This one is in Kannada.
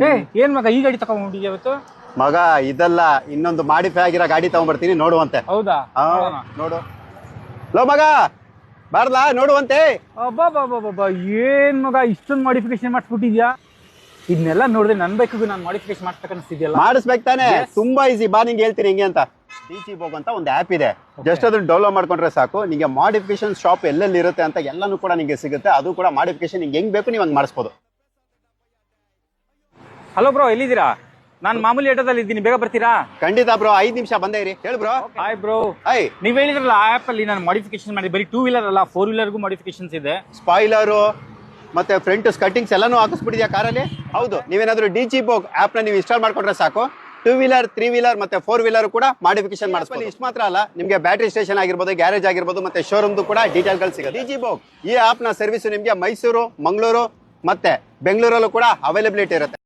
ಏ ಏನ್ ಮಗ ಈ ಗಾಡಿ ತಗೊಂಡ್ಬಿಟ್ಟಿದ್ಯಾ ಇವತ್ತು? ಮಗ ಇದಲ್ಲ, ಇನ್ನೊಂದು ಮಾಡಿಫೈ ಆಗಿರೋ ಗಾಡಿ ತಗೊಂಡ್ಬರ್ತೀನಿ, ನೋಡುವಂತೆ. ಹೌದಾ? ನೋಡು. ಲೋ ಮಗ ಬಾರ್ಲಾ ನೋಡುವಂತೆ. ಅಬ್ಬಾ ಏನ್ ಮಗ ಇಷ್ಟೊಂದು ಮಾಡಿಫಿಕೇಶನ್ ಮಾಡಿಸ್ಬಿಟ್ಟಿದ್ಯಾ? ಇದನ್ನೆಲ್ಲ ನೋಡಿದ್ರೆ ನನ್ ಬೈಕಿಗೂ ನಾನು ಮಾಡಿಫಿಕೇಶನ್ ಮಾಡ್ಬೇಕು ಅನಿಸ್ತಿದ್ಯಲ್ಲ. ಮಾಡಿಸ್ಬೇಕು ತಾನೆ, ತುಂಬಾ ಈಸಿ. ಬಾ ನಿಂಗೆ ಹೇಳ್ತೀನಿ ಹಿಂಗೆ ಅಂತ. ಡಿಜಿ ಬೋಗ್ ಅಂತ ಒಂದು ಆ್ಯಪ್ ಇದೆ. ಜಸ್ಟ್ ಅದನ್ನ ಡೌನ್ಲೋಡ್ ಮಾಡ್ಕೊಂಡ್ರೆ ಸಾಕು, ನಿಮಗೆ ಮಾಡಿಫಿಕೇಶನ್ ಶಾಪ್ ಎಲ್ಲೆಲ್ಲಿ ಇರುತ್ತೆ ಅಂತ ಎಲ್ಲಾನು ಕೂಡ ನಿಮಗೆ ಸಿಗುತ್ತೆ. ಅದು ಕೂಡ ಮಾಡಿಫಿಕೇಶನ್ ನಿಂಗೆ ಹೆಂಗ್ ಬೇಕು ನೀವು ಹಂಗೆ ಮಾಡಿಸ್ಬೋದು. ಹಲೋ ಬ್ರೋ, ಎಲ್ಲಿದ್ದೀರಾ? ನಾನು ಮಾಮೂಲಿ ಆಟೋದಲ್ಲಿ ಇದ್ದೀನಿ, ಬೇಗ ಬರ್ತೀರಾ? ಖಂಡಿತ ಬ್ರೋ, 5 ನಿಮಿಷ ಬಂದೇ ಇರಿ. ಹೇಳಿ ಬ್ರೋ. Hi bro. ಹಾಯ್. ನೀವ್ ಹೇಳಿದ್ರಲ್ಲ ಆ ಆಪ್ ಅಲ್ಲಿ ನಾನು ಮಾಡಿಫಿಕೇಶನ್ ಮಾಡಿ, ಬರೀ 2 ವೀಲರ್ ಅಲ್ಲ 4 ವೀಲರ್ಗೂ ಮಾಡಿಫಿಕೇಶನ್ಸ್ ಇದೆ. ಸ್ಪಾಯ್ಲರು ಮತ್ತೆ ಫ್ರಂಟ್ ಸ್ಕರ್ಟಿಂಗ್ಸ್ ಎಲ್ಲಾನು ಹಾಕಿಸ್ಬಿಟ್ಟಿದ್ಯಾ ಕಾರಲ್ಲಿ? ಹೌದು. ನೀವೇನಾದ್ರೂ ಡಿಜಿ ಬೋಗ್ ಆಪ್ ನ ನೀವು ಇನ್ಸ್ಟಾಲ್ ಮಾಡ್ಕೊಂಡ್ರೆ ಸಾಕು, 2 ವೀಲರ್ 3 ವೀಲರ್ ಮತ್ತೆ 4 ವೀಲರ್ ಕೂಡ ಮಾಡಿಫಿಕೇಶನ್ ಮಾಡಿಸ್ಬೋದು. ಇಷ್ಟು ಮಾತ್ರ ಅಲ್ಲ, ನಿಮಗೆ ಬ್ಯಾಟರಿ ಸ್ಟೇಷನ್ ಆಗಿರ್ಬೋದು, ಗ್ಯಾರೇಜ್ ಆಗಿರ್ಬೋದು, ಮತ್ತೆ ಶೋರೂಮ್ದು ಕೂಡ ಡೀಟೇಲ್ಗಳು ಸಿಗುತ್ತೆ. ಡಿಜಿ ಬೋಗ್ ಈ ಆಪ್ ನ ಸರ್ವಿಸ್ ನಿಮಗೆ ಮೈಸೂರು, ಮಂಗಳೂರು ಮತ್ತೆ ಬೆಂಗಳೂರಲ್ಲೂ ಕೂಡ ಅವೈಲಬಿಲಿಟಿ ಇರುತ್ತೆ.